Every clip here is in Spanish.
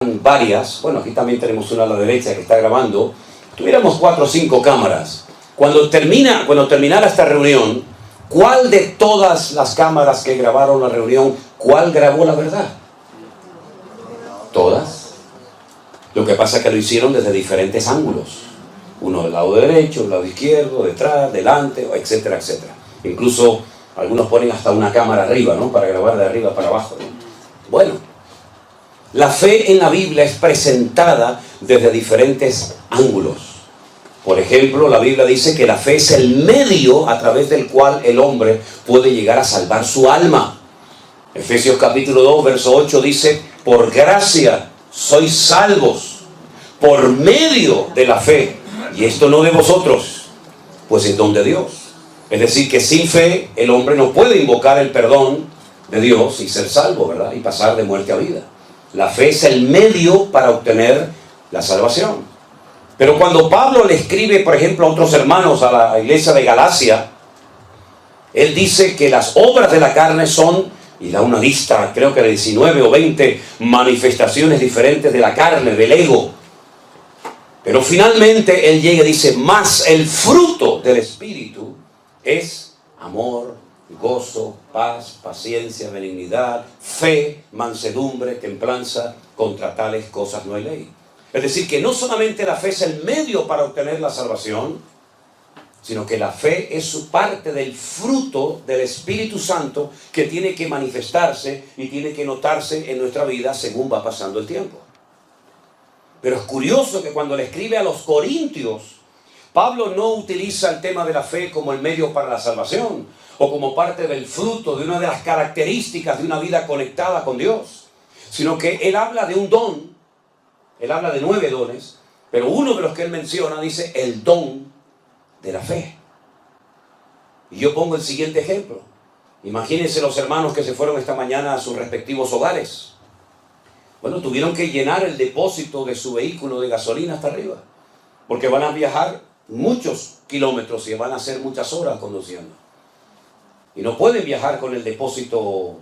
varias, bueno, aquí también tenemos una a la derecha que está grabando, tuviéramos 4 o 5 cámaras. Cuando terminara esta reunión, ¿cuál de todas las cámaras que grabaron la reunión, cuál grabó la verdad? Todas. Lo que pasa es que lo hicieron desde diferentes ángulos. Uno del lado derecho, del lado izquierdo, detrás, delante, etcétera, etcétera. Incluso algunos ponen hasta una cámara arriba, ¿no? Para grabar de arriba para abajo, ¿no? Bueno, la fe en la Biblia es presentada desde diferentes ángulos. Por ejemplo, la Biblia dice que la fe es el medio a través del cual el hombre puede llegar a salvar su alma. Efesios capítulo 2, verso 8 dice: por gracia sois salvos por medio de la fe. Y esto no de vosotros, pues es don de Dios. Es decir, que sin fe el hombre no puede invocar el perdón de Dios y ser salvo, ¿verdad? Y pasar de muerte a vida. La fe es el medio para obtener la salvación. Pero cuando Pablo le escribe, por ejemplo, a otros hermanos a la iglesia de Galacia, él dice que las obras de la carne son, y da una lista, creo que de 19 o 20 manifestaciones diferentes de la carne, del ego. Pero finalmente él llega y dice: más el fruto del Espíritu es amor, gozo, paz, paciencia, benignidad, fe, mansedumbre, templanza. Contra tales cosas no hay ley. Es decir, que no solamente la fe es el medio para obtener la salvación, sino que la fe es su parte del fruto del Espíritu Santo que tiene que manifestarse y tiene que notarse en nuestra vida según va pasando el tiempo. Pero es curioso que cuando le escribe a los Corintios, Pablo no utiliza el tema de la fe como el medio para la salvación o como parte del fruto de una de las características de una vida conectada con Dios, sino que él habla de un don. Él habla de 9 dones, pero uno de los que él menciona dice el don de la fe. Y yo pongo el siguiente ejemplo. Imagínense los hermanos que se fueron esta mañana a sus respectivos hogares. Bueno, tuvieron que llenar el depósito de su vehículo de gasolina hasta arriba, porque van a viajar muchos kilómetros y van a hacer muchas horas conduciendo. Y no pueden viajar con el depósito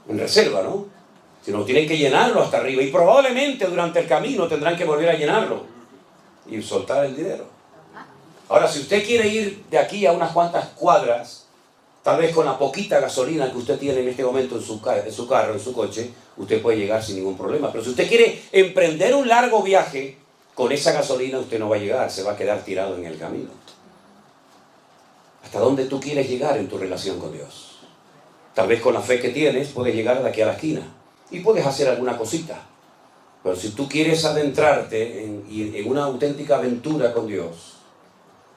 en reserva, ¿no? Sino tienen que llenarlo hasta arriba. Y probablemente durante el camino tendrán que volver a llenarlo y soltar el dinero. Ahora, si usted quiere ir de aquí a unas cuantas cuadras, tal vez con la poquita gasolina que usted tiene en este momento en su carro, en su coche, usted puede llegar sin ningún problema. Pero si usted quiere emprender un largo viaje, con esa gasolina usted no va a llegar, se va a quedar tirado en el camino. ¿Hasta dónde tú quieres llegar en tu relación con Dios? Tal vez con la fe que tienes puedes llegar de aquí a la esquina y puedes hacer alguna cosita. Pero si tú quieres adentrarte en una auténtica aventura con Dios,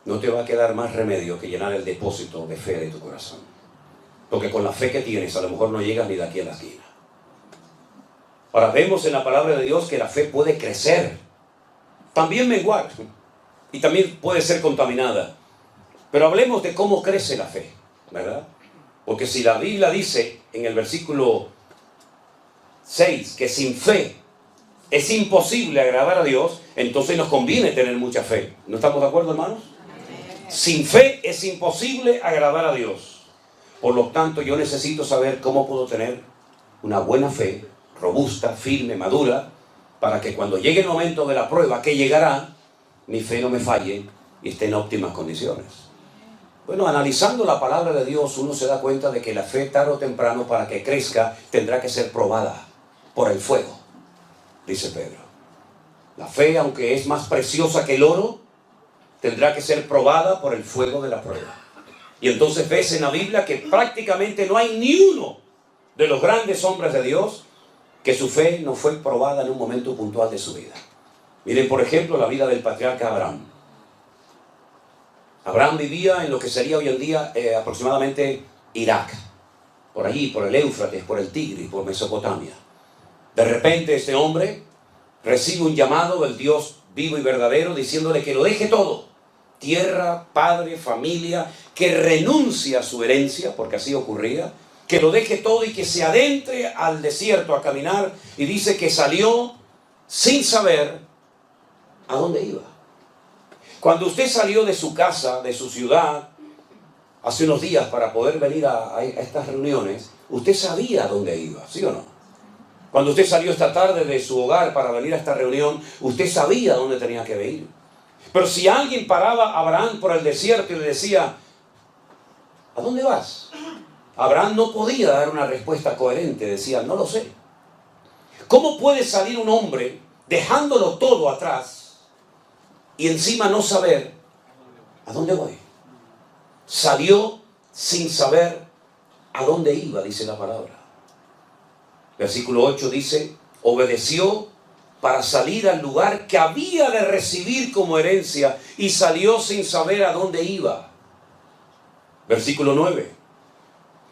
no te va a quedar más remedio que llenar el depósito de fe de tu corazón. Porque con la fe que tienes a lo mejor no llegas ni de aquí a la esquina. Ahora vemos en la palabra de Dios que la fe puede crecer, también menguar, y también puede ser contaminada. Pero hablemos de cómo crece la fe, ¿verdad? Porque si la Biblia dice en el versículo 6 que sin fe es imposible agradar a Dios, entonces nos conviene tener mucha fe. ¿No estamos de acuerdo, hermanos? Sin fe es imposible agradar a Dios. Por lo tanto, yo necesito saber cómo puedo tener una buena fe, robusta, firme, madura, para que cuando llegue el momento de la prueba, que llegará, mi fe no me falle y esté en óptimas condiciones. Bueno, analizando la palabra de Dios, uno se da cuenta de que la fe, tarde o temprano, para que crezca, tendrá que ser probada por el fuego, dice Pedro. La fe, aunque es más preciosa que el oro, tendrá que ser probada por el fuego de la prueba. Y entonces ves en la Biblia que prácticamente no hay ni uno de los grandes hombres de Dios que su fe no fue probada en un momento puntual de su vida. Miren, por ejemplo, la vida del patriarca Abraham. Abraham vivía en lo que sería hoy en día aproximadamente Irak. Por allí, por el Éufrates, por el Tigris, por Mesopotamia. De repente este hombre recibe un llamado del Dios vivo y verdadero diciéndole que lo deje todo. Tierra, padre, familia, que renuncie a su herencia, porque así ocurría, que lo deje todo y que se adentre al desierto a caminar, y dice que salió sin saber a dónde iba. Cuando usted salió de su casa, de su ciudad, hace unos días para poder venir a estas reuniones, usted sabía a dónde iba, ¿sí o no? Cuando usted salió esta tarde de su hogar para venir a esta reunión, usted sabía dónde tenía que ir. Pero si alguien paraba a Abraham por el desierto y le decía, ¿a dónde vas? Abraham no podía dar una respuesta coherente, decía, no lo sé. ¿Cómo puede salir un hombre dejándolo todo atrás y encima no saber a dónde voy? Salió sin saber a dónde iba, dice la palabra. Versículo 8 dice, obedeció para salir al lugar que había de recibir como herencia y salió sin saber a dónde iba. Versículo 9,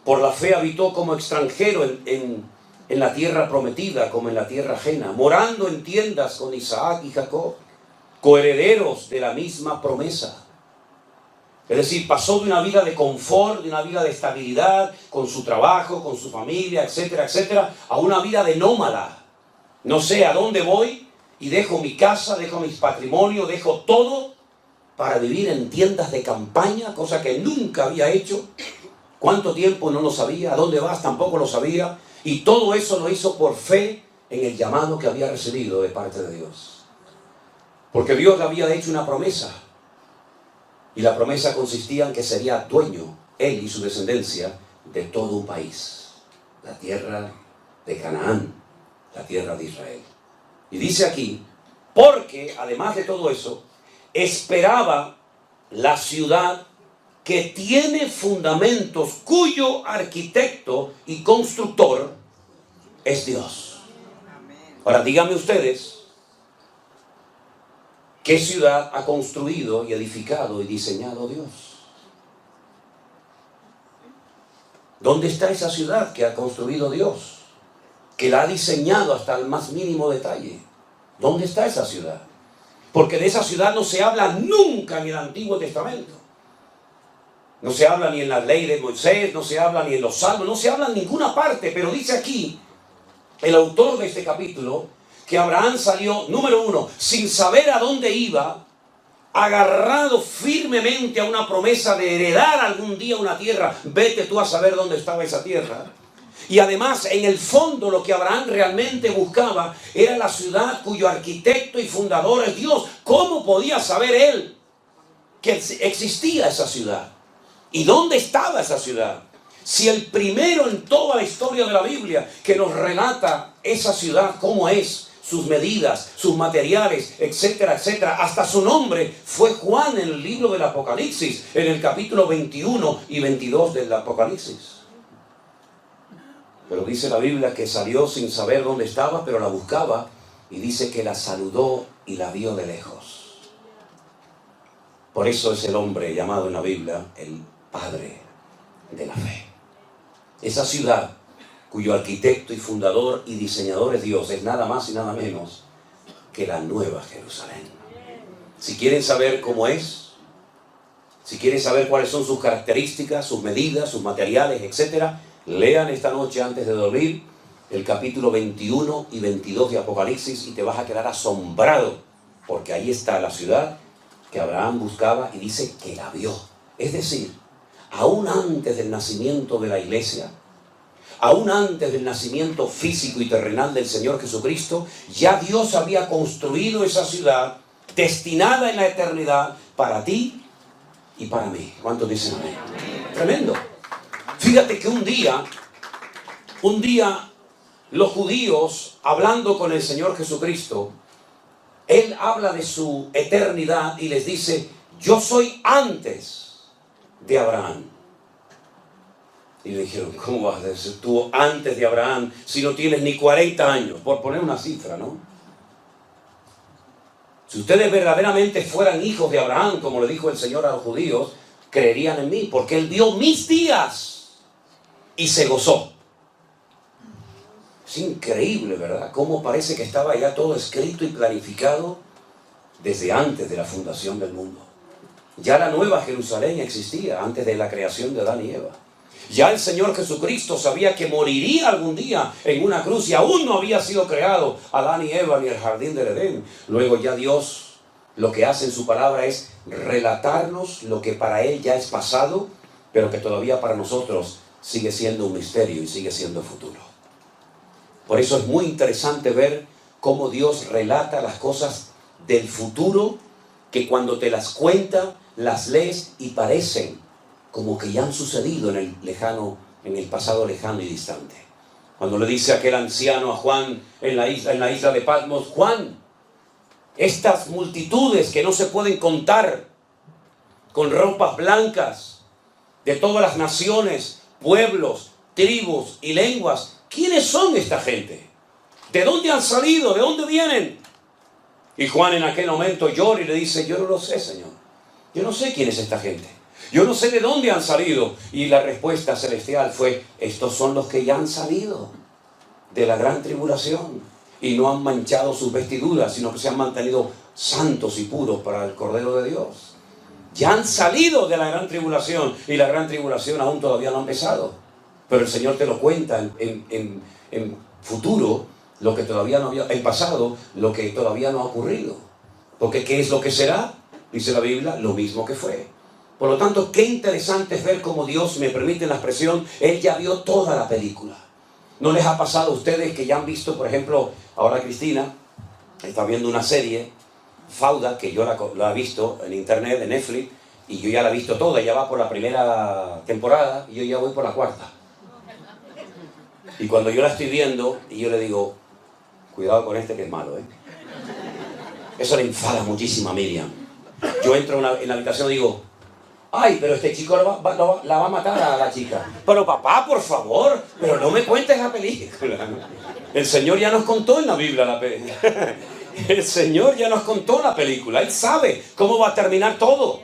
por la fe habitó como extranjero en la tierra prometida, como en la tierra ajena, morando en tiendas con Isaac y Jacob, coherederos de la misma promesa. Es decir, pasó de una vida de confort, de una vida de estabilidad, con su trabajo, con su familia, etcétera, etcétera, a una vida de nómada. No sé a dónde voy y dejo mi casa, dejo mis patrimonios, dejo todo para vivir en tiendas de campaña, cosa que nunca había hecho. ¿Cuánto tiempo? No lo sabía. ¿A dónde vas? Tampoco lo sabía. Y todo eso lo hizo por fe en el llamado que había recibido de parte de Dios. Porque Dios le había hecho una promesa. Y la promesa consistía en que sería dueño, él y su descendencia, de todo un país. La tierra de Canaán, la tierra de Israel. Y dice aquí, porque además de todo eso, esperaba la ciudad que tiene fundamentos, cuyo arquitecto y constructor es Dios. Ahora díganme ustedes, ¿qué ciudad ha construido y edificado y diseñado Dios? ¿Dónde está esa ciudad que ha construido Dios? Que la ha diseñado hasta el más mínimo detalle. ¿Dónde está esa ciudad? Porque de esa ciudad no se habla nunca en el Antiguo Testamento. No se habla ni en la ley de Moisés, no se habla ni en los salmos, no se habla en ninguna parte. Pero dice aquí, el autor de este capítulo, que Abraham salió, número 1, sin saber a dónde iba, agarrado firmemente a una promesa de heredar algún día una tierra. Vete tú a saber dónde estaba esa tierra. Y además, en el fondo, lo que Abraham realmente buscaba era la ciudad cuyo arquitecto y fundador es Dios. ¿Cómo podía saber él que existía esa ciudad? ¿Y dónde estaba esa ciudad? Si el primero en toda la historia de la Biblia que nos relata esa ciudad, cómo es, sus medidas, sus materiales, etcétera, etcétera, hasta su nombre, fue Juan en el libro del Apocalipsis, en el capítulo 21 y 22 del Apocalipsis. Pero dice la Biblia que salió sin saber dónde estaba, pero la buscaba, y dice que la saludó y la vio de lejos. Por eso es el hombre llamado en la Biblia el padre de la fe. Esa ciudad cuyo arquitecto y fundador y diseñador es Dios es nada más y nada menos que la Nueva Jerusalén. Si quieren saber cómo es, si quieren saber cuáles son sus características, sus medidas, sus materiales, etcétera, lean esta noche antes de dormir el capítulo 21 y 22 de Apocalipsis y te vas a quedar asombrado, porque ahí está la ciudad que Abraham buscaba y dice que la vio. Es decir, aún antes del nacimiento de la iglesia, aún antes del nacimiento físico y terrenal del Señor Jesucristo, ya Dios había construido esa ciudad destinada en la eternidad para ti y para mí. ¿Cuántos dicen amén? Tremendo. Fíjate que un día los judíos, hablando con el Señor Jesucristo, Él habla de su eternidad y les dice, yo soy antes de Abraham. Y le dijeron, ¿cómo vas a ser tú antes de Abraham si no tienes ni 40 años? Por poner una cifra, ¿no? Si ustedes verdaderamente fueran hijos de Abraham, como le dijo el Señor a los judíos, creerían en mí, porque Él vio mis días y se gozó. Es increíble, ¿verdad? Cómo parece que estaba ya todo escrito y planificado desde antes de la fundación del mundo. Ya la Nueva Jerusalén existía antes de la creación de Adán y Eva. Ya el Señor Jesucristo sabía que moriría algún día en una cruz y aún no había sido creado Adán y Eva ni el jardín del Edén. Luego ya Dios lo que hace en su palabra es relatarnos lo que para Él ya es pasado, pero que todavía para nosotros sigue siendo un misterio y sigue siendo futuro. Por eso es muy interesante ver cómo Dios relata las cosas del futuro, que cuando te las cuenta, las lees y parecen como que ya han sucedido en el pasado lejano y distante. Cuando le dice aquel anciano a Juan en la isla de Patmos: Juan, estas multitudes que no se pueden contar, con ropas blancas, de todas las naciones, pueblos, tribus y lenguas, ¿quiénes son esta gente? ¿De dónde han salido? ¿De dónde vienen? Y Juan en aquel momento llora y le dice: yo no lo sé, Señor. Yo no sé quién es esta gente. Yo no sé de dónde han salido. Y la respuesta celestial fue: estos son los que ya han salido de la gran tribulación y no han manchado sus vestiduras, sino que se han mantenido santos y puros para el Cordero de Dios. Ya han salido de la gran tribulación, y la gran tribulación aún todavía no ha empezado. Pero el Señor te lo cuenta en futuro, lo que todavía no había, en pasado, lo que todavía no ha ocurrido. Porque ¿qué es lo que será? Dice la Biblia: lo mismo que fue. Por lo tanto, qué interesante es ver cómo Dios, me permite la expresión, Él ya vio toda la película. ¿No les ha pasado a ustedes que ya han visto, por ejemplo, ahora Cristina está viendo una serie, Fauda, que yo la he visto en internet, en Netflix, y yo ya la he visto toda, ya va por la primera temporada y yo ya voy por la cuarta? Y cuando yo la estoy viendo, y yo le digo: cuidado con este que es malo, ¿eh? Eso le enfada muchísimo a Miriam. Yo entro en la habitación y digo: ay, pero este chico la va a matar a la chica. Pero papá, por favor, pero no me cuentes la película. El Señor ya nos contó en la Biblia la película. El Señor ya nos contó la película. Él sabe cómo va a terminar todo.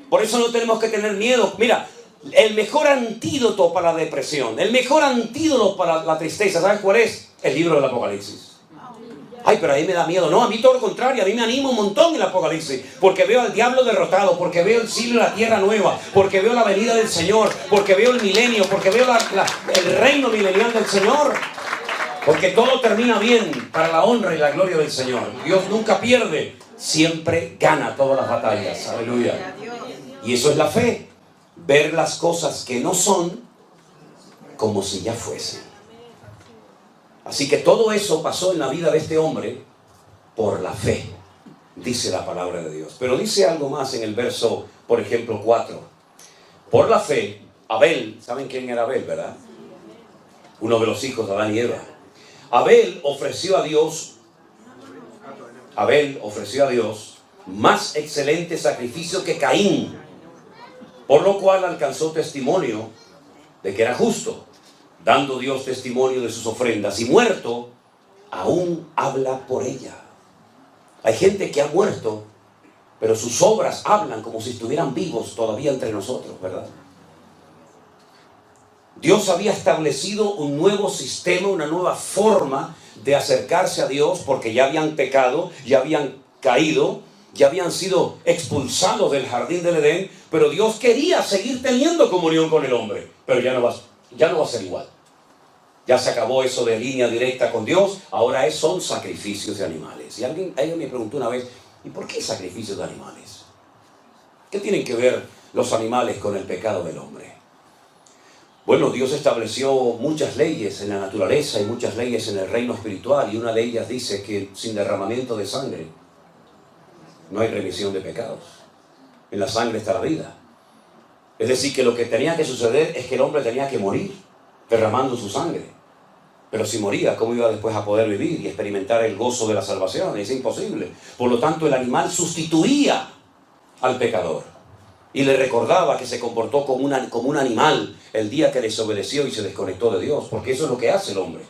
Por eso no tenemos que tener miedo. Mira, el mejor antídoto para la depresión, el mejor antídoto para la tristeza, ¿sabes cuál es? El libro del Apocalipsis. Ay, pero a mí me da miedo. No, a mí todo lo contrario, a mí me anima un montón el Apocalipsis, porque veo al diablo derrotado, porque veo el cielo y la tierra nueva, porque veo la venida del Señor, porque veo el milenio, porque veo el reino milenial del Señor, porque todo termina bien para la honra y la gloria del Señor. Dios nunca pierde, siempre gana todas las batallas. Aleluya. Y eso es la fe, ver las cosas que no son como si ya fuesen. Así que todo eso pasó en la vida de este hombre por la fe, dice la palabra de Dios. Pero dice algo más en el verso, por ejemplo, 4. Por la fe, Abel, ¿saben quién era Abel, verdad? Uno de los hijos de Adán y Eva. Abel ofreció a Dios más excelente sacrificio que Caín, por lo cual alcanzó testimonio de que era justo, dando Dios testimonio de sus ofrendas, y muerto, aún habla por ella. Hay gente que ha muerto, pero sus obras hablan como si estuvieran vivos todavía entre nosotros, ¿verdad? Dios había establecido un nuevo sistema, una nueva forma de acercarse a Dios, porque ya habían pecado, ya habían caído, ya habían sido expulsados del jardín del Edén, pero Dios quería seguir teniendo comunión con el hombre, pero ya no va a ser igual. Ya se acabó eso de línea directa con Dios, ahora son sacrificios de animales. Y alguien me preguntó una vez: ¿y por qué sacrificios de animales? ¿Qué tienen que ver los animales con el pecado del hombre? Bueno, Dios estableció muchas leyes en la naturaleza y muchas leyes en el reino espiritual, y una de ellas dice que sin derramamiento de sangre no hay remisión de pecados. En la sangre está la vida. Es decir, que lo que tenía que suceder es que el hombre tenía que morir derramando su sangre. Pero si moría, ¿cómo iba después a poder vivir y experimentar el gozo de la salvación? Es imposible. Por lo tanto, el animal sustituía al pecador y le recordaba que se comportó como un animal el día que desobedeció y se desconectó de Dios, porque eso es lo que hace el hombre.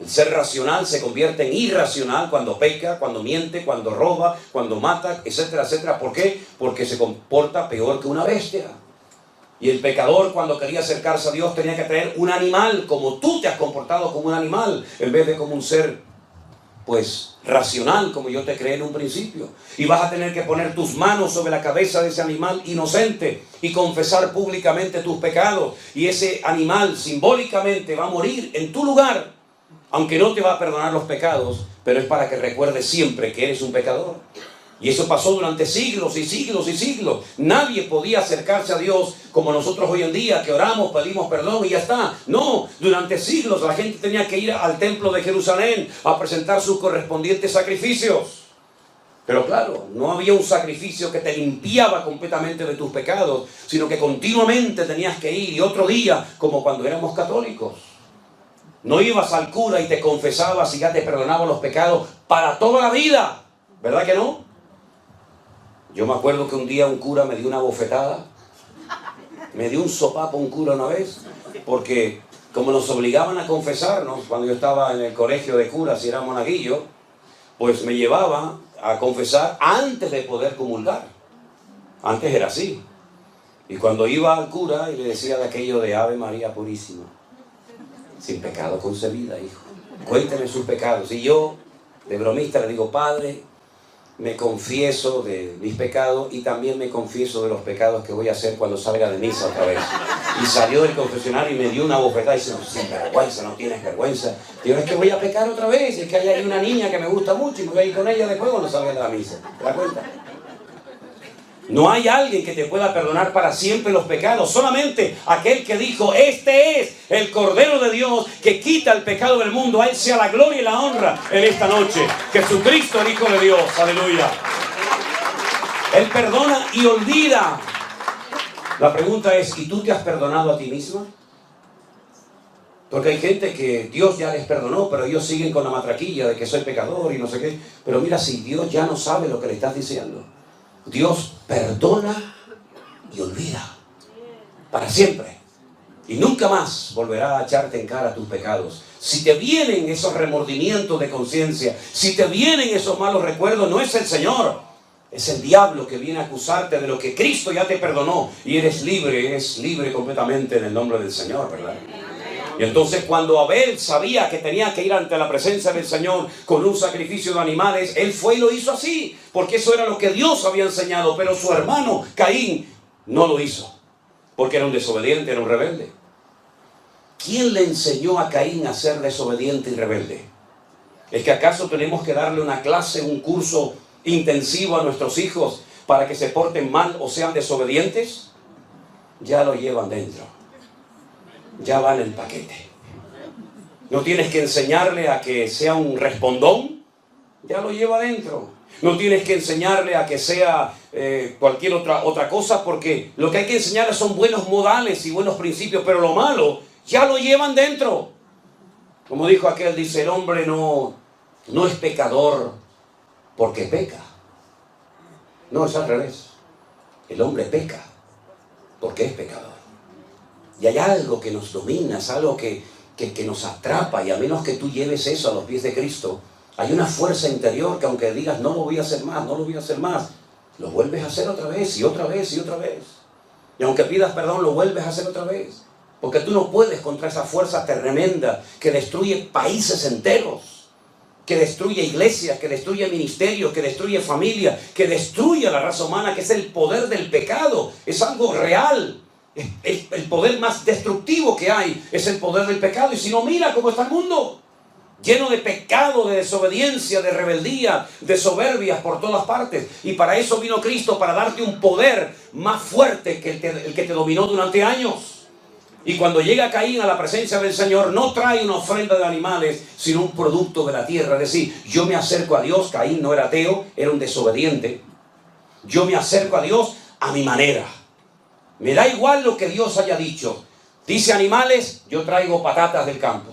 El ser racional se convierte en irracional cuando peca, cuando miente, cuando roba, cuando mata, etcétera, etcétera. ¿Por qué? Porque se comporta peor que una bestia. Y el pecador, cuando quería acercarse a Dios, tenía que traer un animal, como tú te has comportado como un animal, en vez de como un ser, pues, racional, como yo te creé en un principio. Y vas a tener que poner tus manos sobre la cabeza de ese animal inocente y confesar públicamente tus pecados. Y ese animal simbólicamente va a morir en tu lugar, aunque no te va a perdonar los pecados, pero es para que recuerdes siempre que eres un pecador. Y eso pasó durante siglos y siglos y siglos. Nadie podía acercarse a Dios como nosotros hoy en día, que oramos, pedimos perdón y ya está. No, durante siglos la gente tenía que ir al templo de Jerusalén a presentar sus correspondientes sacrificios. Pero claro, no había un sacrificio que te limpiaba completamente de tus pecados, sino que continuamente tenías que ir. Y otro día, como cuando éramos católicos, no ibas al cura y te confesabas y ya te perdonaba los pecados para toda la vida. ¿Verdad que no? Yo me acuerdo que un día un cura me dio una bofetada. Me dio un sopapo un cura una vez, porque como nos obligaban a confesarnos cuando yo estaba en el colegio de curas y era monaguillo, pues me llevaba a confesar antes de poder comulgar. Antes era así. Y cuando iba al cura y le decía de aquello de Ave María Purísima, sin pecado concebida, hijo, cuénteme sus pecados. Y yo, de bromista, le digo, Padre, me confieso de mis pecados y también me confieso de los pecados que voy a hacer cuando salga de misa otra vez. Y salió del confesionario y me dio una bofetada y dice, no, sin vergüenza, no tienes vergüenza. Digo, es que voy a pecar otra vez, es que hay ahí una niña que me gusta mucho y me voy a ir con ella después cuando salga de la misa. ¿Te das cuenta? No hay alguien que te pueda perdonar para siempre los pecados, solamente aquel que dijo, este es el Cordero de Dios que quita el pecado del mundo. A Él sea la gloria y la honra en esta noche. Jesucristo, el Hijo de Dios, aleluya. Él perdona y olvida. La pregunta es, ¿y tú te has perdonado a ti misma? Porque hay gente que Dios ya les perdonó, pero ellos siguen con la matraquilla de que soy pecador y no sé qué. Pero mira, si Dios ya no sabe lo que le estás diciendo. Dios perdona y olvida para siempre y nunca más volverá a echarte en cara tus pecados. Si te vienen esos remordimientos de conciencia, si te vienen esos malos recuerdos, no es el Señor, es el diablo que viene a acusarte de lo que Cristo ya te perdonó y eres libre completamente en el nombre del Señor, ¿verdad? Y entonces cuando Abel sabía que tenía que ir ante la presencia del Señor con un sacrificio de animales, él fue y lo hizo así, porque eso era lo que Dios había enseñado. Pero su hermano Caín no lo hizo, porque era un desobediente, era un rebelde. ¿Quién le enseñó a Caín a ser desobediente y rebelde? ¿Es que acaso tenemos que darle una clase, un curso intensivo a nuestros hijos para que se porten mal o sean desobedientes? Ya lo llevan dentro. Ya va en el paquete. No tienes que enseñarle a que sea un respondón, ya lo lleva adentro. No tienes que enseñarle a que sea cualquier otra cosa, porque lo que hay que enseñarle son buenos modales y buenos principios, pero lo malo ya lo llevan dentro. Como dijo aquel, dice, el hombre no es pecador porque peca. No, es al revés. El hombre peca porque es pecador. Y hay algo que nos domina, es algo que nos atrapa, y a menos que tú lleves eso a los pies de Cristo, hay una fuerza interior que aunque digas, no lo voy a hacer más, no lo voy a hacer más, lo vuelves a hacer otra vez y otra vez y otra vez. Y aunque pidas perdón, lo vuelves a hacer otra vez. Porque tú no puedes contra esa fuerza tremenda que destruye países enteros, que destruye iglesias, que destruye ministerios, que destruye familia, que destruye a la raza humana, que es el poder del pecado. Es algo real. El poder más destructivo que hay es el poder del pecado. Y si no, mira cómo está el mundo, lleno de pecado, de desobediencia, de rebeldía, de soberbias por todas partes. Y para eso vino Cristo, para darte un poder más fuerte que el que te dominó durante años. Y cuando llega Caín a la presencia del Señor, no trae una ofrenda de animales, sino un producto de la tierra. Es decir, yo me acerco a Dios. Caín no era ateo, era un desobediente. Yo me acerco a Dios a mi manera. Me da igual lo que Dios haya dicho. Dice animales, yo traigo patatas del campo.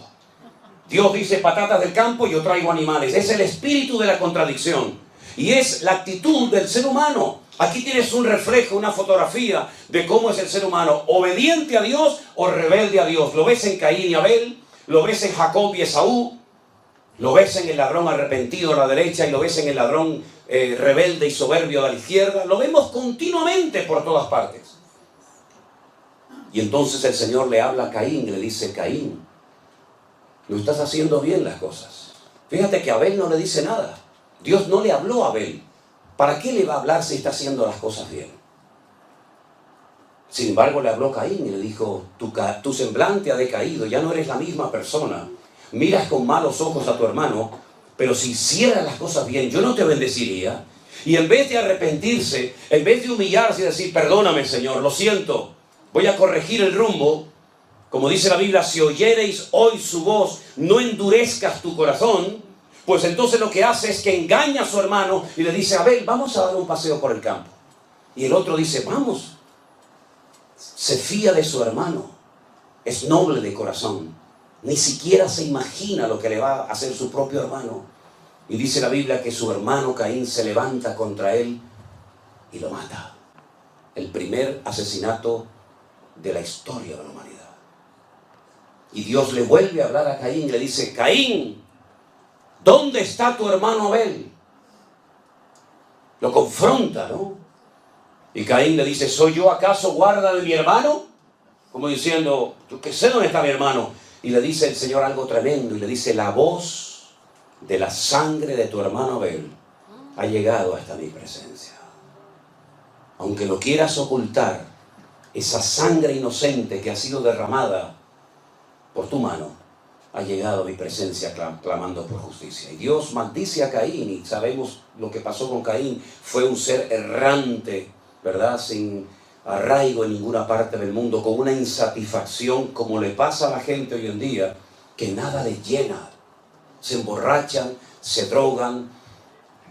Dios dice patatas del campo, yo traigo animales. Es el espíritu de la contradicción. Y es la actitud del ser humano. Aquí tienes un reflejo, una fotografía de cómo es el ser humano. Obediente a Dios o rebelde a Dios. Lo ves en Caín y Abel. Lo ves en Jacob y Esaú. Lo ves en el ladrón arrepentido a la derecha y lo ves en el ladrón rebelde y soberbio a la izquierda. Lo vemos continuamente por todas partes. Y entonces el Señor le habla a Caín y le dice, Caín, no estás haciendo bien las cosas. Fíjate que Abel no le dice nada. Dios no le habló a Abel. ¿Para qué le va a hablar si está haciendo las cosas bien? Sin embargo, le habló Caín y le dijo, tu semblante ha decaído, ya no eres la misma persona. Miras con malos ojos a tu hermano, pero si hicieras las cosas bien, yo no te bendeciría. Y en vez de arrepentirse, en vez de humillarse y decir, perdóname Señor, lo siento, voy a corregir el rumbo, como dice la Biblia, si oyereis hoy su voz, no endurezcas tu corazón, pues entonces lo que hace es que engaña a su hermano y le dice, Abel, vamos a dar un paseo por el campo. Y el otro dice, vamos. Se fía de su hermano, es noble de corazón, ni siquiera se imagina lo que le va a hacer su propio hermano. Y dice la Biblia que su hermano Caín se levanta contra él y lo mata. El primer asesinato de la historia de la humanidad. Y Dios le vuelve a hablar a Caín y le dice, Caín, ¿dónde está tu hermano Abel? Lo confronta, ¿no? Y Caín le dice, ¿soy yo acaso guarda de mi hermano? Como diciendo, yo que sé dónde está mi hermano. Y le dice el Señor algo tremendo y le dice, la voz de la sangre de tu hermano Abel ha llegado hasta mi presencia. Aunque lo quieras ocultar, esa sangre inocente que ha sido derramada por tu mano ha llegado a mi presencia clamando por justicia. Y Dios maldice a Caín, y sabemos lo que pasó con Caín. Fue un ser errante, ¿verdad? Sin arraigo en ninguna parte del mundo, con una insatisfacción como le pasa a la gente hoy en día, que nada les llena. Se emborrachan, se drogan,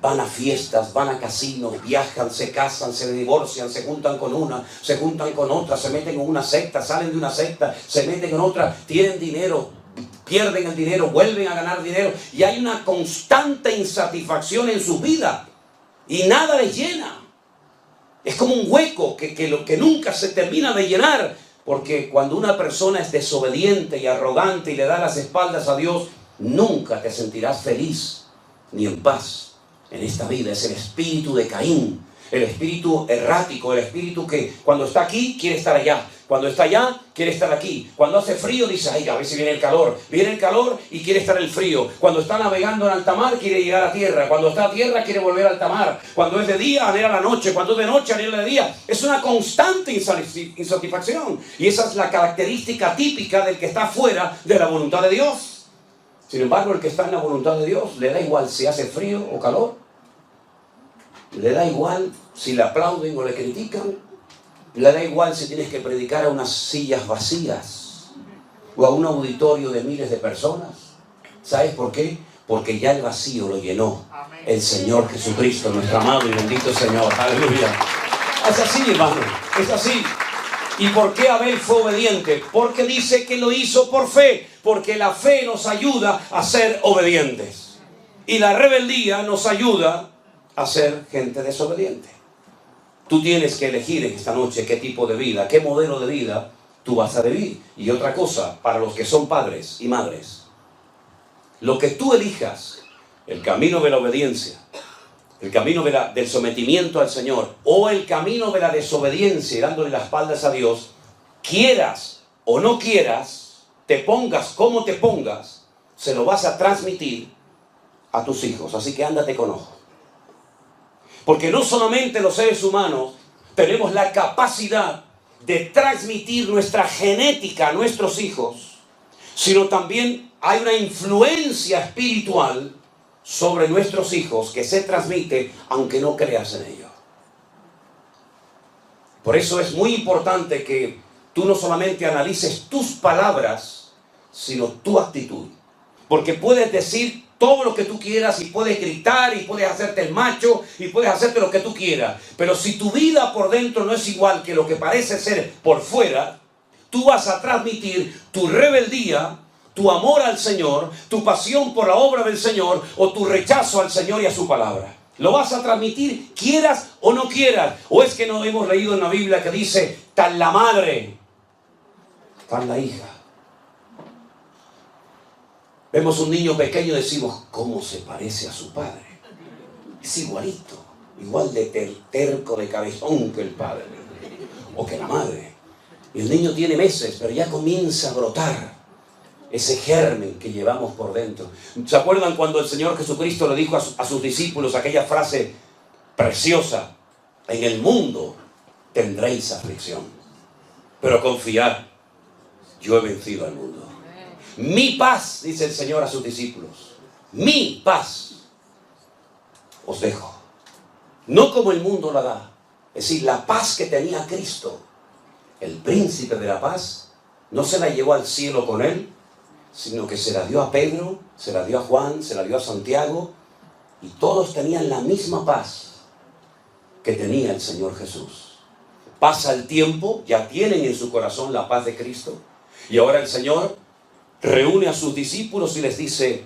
van a fiestas, van a casinos, viajan, se casan, se divorcian, se juntan con una, se juntan con otra, se meten en una secta, salen de una secta, se meten en otra, tienen dinero, pierden el dinero, vuelven a ganar dinero, y hay una constante insatisfacción en su vida y nada les llena. Es como un hueco que nunca se termina de llenar, porque cuando una persona es desobediente y arrogante y le da las espaldas a Dios, nunca te sentirás feliz ni en paz en esta vida. Es el espíritu de Caín, el espíritu errático, el espíritu que cuando está aquí quiere estar allá, cuando está allá quiere estar aquí, cuando hace frío dice, ay, a ver si viene el calor y quiere estar el frío, cuando está navegando en alta mar quiere llegar a tierra, cuando está a tierra quiere volver a alta mar, cuando es de día anhela la noche, cuando es de noche anhela de día. Es una constante insatisfacción, y esa es la característica típica del que está fuera de la voluntad de Dios. Sin embargo, el que está en la voluntad de Dios, le da igual si hace frío o calor, le da igual si le aplauden o le critican, le da igual si tienes que predicar a unas sillas vacías o a un auditorio de miles de personas. ¿Sabes por qué? Porque ya el vacío lo llenó el Señor Jesucristo, nuestro amado y bendito Señor. Aleluya. Es así, hermano, es así. ¿Y por qué Abel fue obediente? Porque dice que lo hizo por fe, porque la fe nos ayuda a ser obedientes y la rebeldía nos ayuda a ser gente desobediente. Tú tienes que elegir en esta noche qué tipo de vida, qué modelo de vida tú vas a vivir. Y otra cosa, para los que son padres y madres, lo que tú elijas, el camino de la obediencia, el camino del sometimiento al Señor, o el camino de la desobediencia y dándole las espaldas a Dios, quieras o no quieras, te pongas como te pongas, se lo vas a transmitir a tus hijos. Así que ándate con ojo. Porque no solamente los seres humanos tenemos la capacidad de transmitir nuestra genética a nuestros hijos, sino también hay una influencia espiritual sobre nuestros hijos que se transmite aunque no creas en ello. Por eso es muy importante que tú no solamente analices tus palabras, sino tu actitud. Porque puedes decir todo lo que tú quieras y puedes gritar y puedes hacerte el macho y puedes hacerte lo que tú quieras. Pero si tu vida por dentro no es igual que lo que parece ser por fuera, tú vas a transmitir tu rebeldía, tu amor al Señor, tu pasión por la obra del Señor o tu rechazo al Señor y a su palabra. Lo vas a transmitir quieras o no quieras. O es que no hemos leído en la Biblia que dice, tal la madre, tal la hija. Vemos un niño pequeño y decimos, ¿cómo se parece a su padre? Es igualito, igual de terco, de cabezón que el padre o que la madre. Y el niño tiene meses, pero ya comienza a brotar ese germen que llevamos por dentro. ¿Se acuerdan cuando el Señor Jesucristo le dijo a sus discípulos aquella frase preciosa? En el mundo tendréis aflicción, pero confiad, yo he vencido al mundo. Mi paz, dice el Señor a sus discípulos, mi paz os dejo. no como el mundo la da. Es decir, la paz que tenía Cristo, el príncipe de la paz, no se la llevó al cielo con él, sino que se la dio a Pedro, se la dio a Juan, se la dio a Santiago, y todos tenían la misma paz que tenía el Señor Jesús. Pasa el tiempo, ya tienen en su corazón la paz de Cristo, y ahora el Señor reúne a sus discípulos y les dice: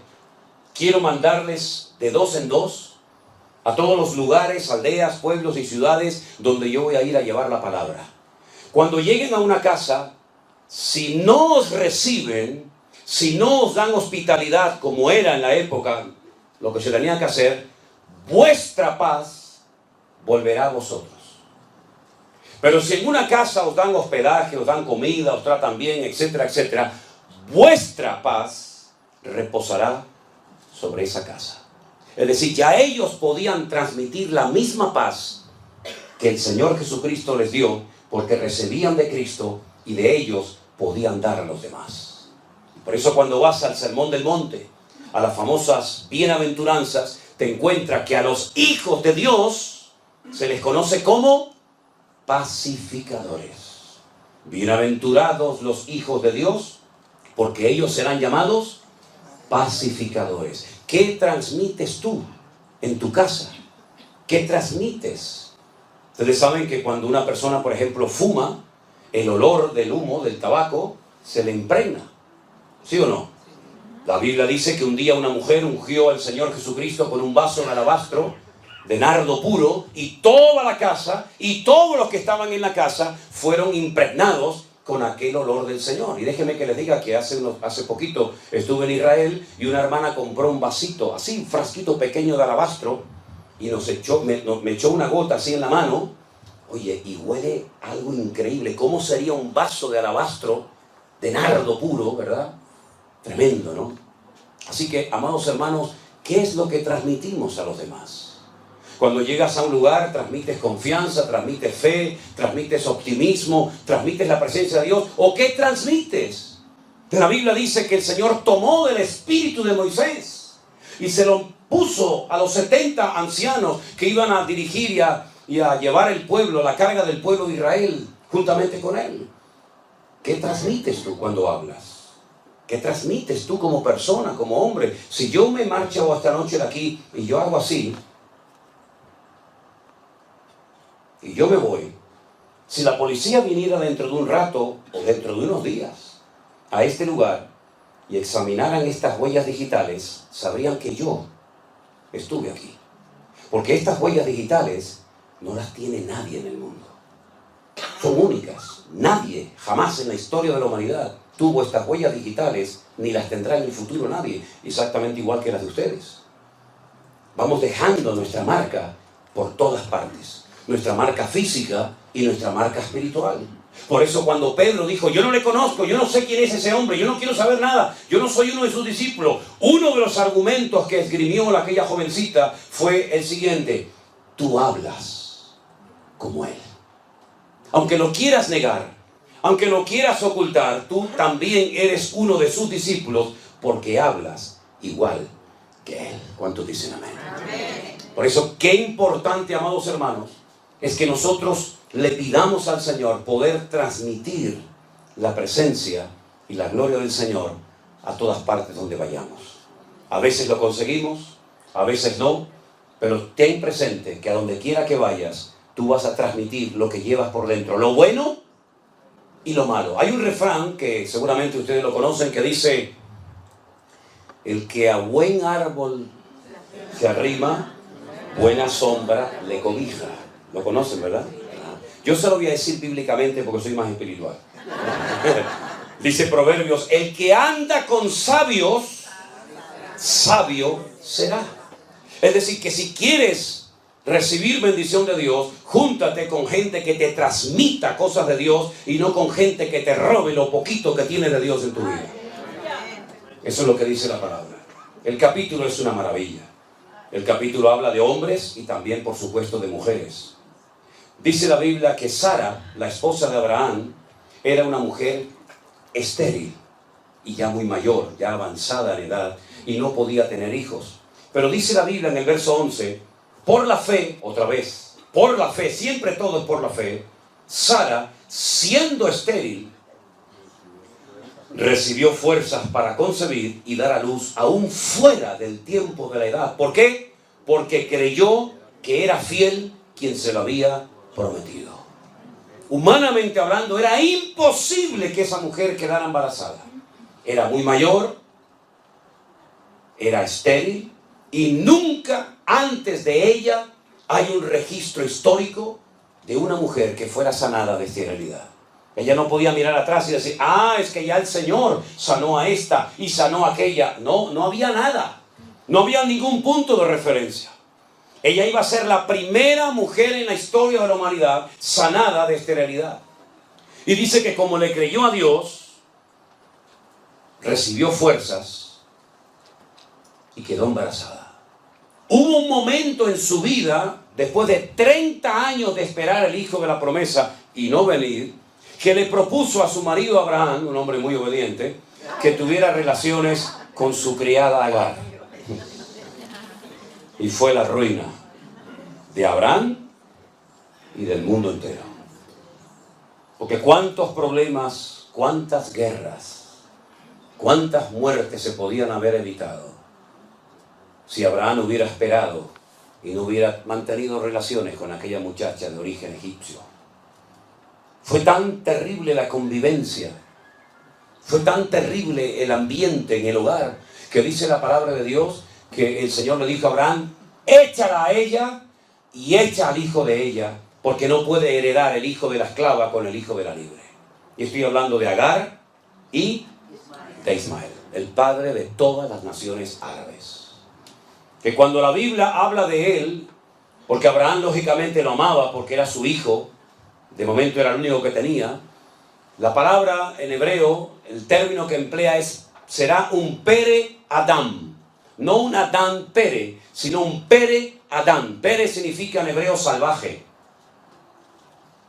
quiero mandarles de 2 en 2 a todos los lugares, aldeas, pueblos y ciudades donde yo voy a ir a llevar la palabra. Cuando lleguen a una casa, si no os reciben, si no os dan hospitalidad como era en la época, lo que se tenía que hacer, vuestra paz volverá a vosotros. Pero si en una casa os dan hospedaje, os dan comida, os tratan bien, etcétera, etcétera, vuestra paz reposará sobre esa casa. Es decir, ya ellos podían transmitir la misma paz que el Señor Jesucristo les dio, porque recibían de Cristo y de ellos podían dar a los demás. Por eso cuando vas al Sermón del Monte, a las famosas bienaventuranzas, te encuentras que a los hijos de Dios se les conoce como pacificadores. Bienaventurados los hijos de Dios, porque ellos serán llamados pacificadores. ¿Qué transmites tú en tu casa? ¿Qué transmites? Ustedes saben que cuando una persona, por ejemplo, fuma, el olor del humo, del tabaco, se le impregna. ¿Sí o no? La Biblia dice que un día una mujer ungió al Señor Jesucristo con un vaso de alabastro, de nardo puro, y toda la casa, y todos los que estaban en la casa, fueron impregnados con aquel olor del Señor. Y déjenme que les diga que hace poquito estuve en Israel y una hermana compró un vasito, así, un frasquito pequeño de alabastro, y me echó una gota así en la mano. Oye, y huele algo increíble. ¿Cómo sería un vaso de alabastro de nardo puro, verdad? Tremendo, ¿no? Así que, amados hermanos, ¿qué es lo que transmitimos a los demás? Cuando llegas a un lugar, transmites confianza, transmites fe, transmites optimismo, transmites la presencia de Dios. ¿O qué transmites? La Biblia dice que el Señor tomó del espíritu de Moisés y se lo puso a los 70 ancianos que iban a dirigir y a llevar el pueblo, la carga del pueblo de Israel, juntamente con él. ¿Qué transmites tú cuando hablas? ¿Qué transmites tú como persona, como hombre? Si yo me marcho esta noche de aquí y yo hago así, y yo me voy, si la policía viniera dentro de un rato o dentro de unos días a este lugar y examinaran estas huellas digitales, sabrían que yo estuve aquí. Porque estas huellas digitales no las tiene nadie en el mundo. Son únicas. Nadie, jamás en la historia de la humanidad, tuvo estas huellas digitales, ni las tendrá en el futuro nadie, exactamente igual que las de ustedes. Vamos dejando nuestra marca por todas partes. Nuestra marca física y nuestra marca espiritual. Por eso cuando Pedro dijo: yo no le conozco, yo no sé quién es ese hombre, yo no quiero saber nada, yo no soy uno de sus discípulos, uno de los argumentos que esgrimió aquella jovencita fue el siguiente: tú hablas como él. Aunque lo quieras negar, aunque lo quieras ocultar, tú también eres uno de sus discípulos, porque hablas igual que él. ¿Cuántos dicen amén? Amén. Por eso, qué importante, amados hermanos, es que nosotros le pidamos al Señor poder transmitir la presencia y la gloria del Señor a todas partes donde vayamos. A veces lo conseguimos, a veces no, pero ten presente que a donde quiera que vayas, tú vas a transmitir lo que llevas por dentro, lo bueno y lo malo. Hay un refrán que seguramente ustedes lo conocen que dice: el que a buen árbol se arrima, buena sombra le cobija. ¿Lo conocen, verdad? Yo se lo voy a decir bíblicamente porque soy más espiritual. Dice Proverbios: el que anda con sabios, sabio será. Es decir, que si quieres recibir bendición de Dios, júntate con gente que te transmita cosas de Dios y no con gente que te robe lo poquito que tiene de Dios en tu vida. Eso es lo que dice la palabra. El capítulo es una maravilla. El capítulo habla de hombres y también, por supuesto, de mujeres. Dice la Biblia que Sara, la esposa de Abraham, era una mujer estéril y ya muy mayor, ya avanzada en edad, y no podía tener hijos. Pero dice la Biblia en el verso 11: por la fe, otra vez, por la fe, siempre todo es por la fe, Sara, siendo estéril, recibió fuerzas para concebir y dar a luz aún fuera del tiempo de la edad. ¿Por qué? Porque creyó que era fiel quien se lo había prometido. Humanamente hablando, era imposible que esa mujer quedara embarazada. Era muy mayor, era estéril, y nunca antes de ella hay un registro histórico de una mujer que fuera sanada de esterilidad. Ella no podía mirar atrás y decir, es que ya el Señor sanó a esta y sanó a aquella. No, no había nada. No había ningún punto de referencia. Ella iba a ser la primera mujer en la historia de la humanidad sanada de esterilidad. Y dice que como le creyó a Dios, recibió fuerzas y quedó embarazada. Hubo un momento en su vida, después de 30 años de esperar el hijo de la promesa y no venir, que le propuso a su marido Abraham, un hombre muy obediente, que tuviera relaciones con su criada Agar. Y fue la ruina de Abraham y del mundo entero. Porque cuántos problemas, cuántas guerras, cuántas muertes se podían haber evitado si Abraham hubiera esperado y no hubiera mantenido relaciones con aquella muchacha de origen egipcio. Fue tan terrible la convivencia, fue tan terrible el ambiente en el hogar, que dice la palabra de Dios que el Señor le dijo a Abraham, échala a ella y echa al hijo de ella, porque no puede heredar el hijo de la esclava con el hijo de la libre. Y estoy hablando de Agar y de Ismael, el padre de todas las naciones árabes. Que cuando la Biblia habla de él, porque Abraham lógicamente lo amaba porque era su hijo, de momento era el único que tenía, la palabra en hebreo, el término que emplea será un pere Adam. No un Adán pere, sino un pere Adán. Pere significa en hebreo salvaje,